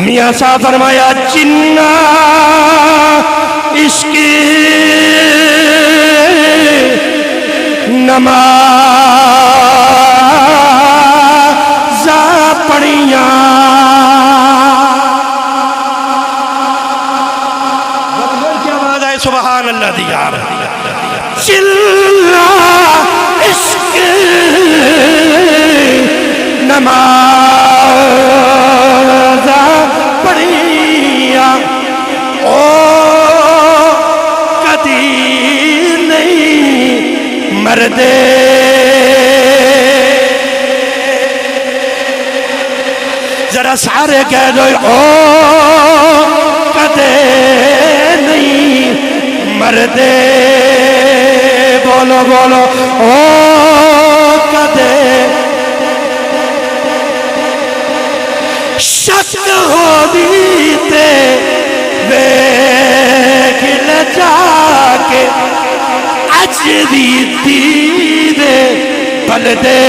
میاں صاحب فرمایا جنہ عشق نمازہ پڑھیاں کیا آواز آئے سبحان اللہ دیار جنہ عشق نمازہ پڑھیاں او کدی نہیں مردے ذرا سارے کہہ دو او کدے نہیں مردے بولو بولو او کدے شک ہو دیتے ویکھل جا کے اج دی دیدے بلدے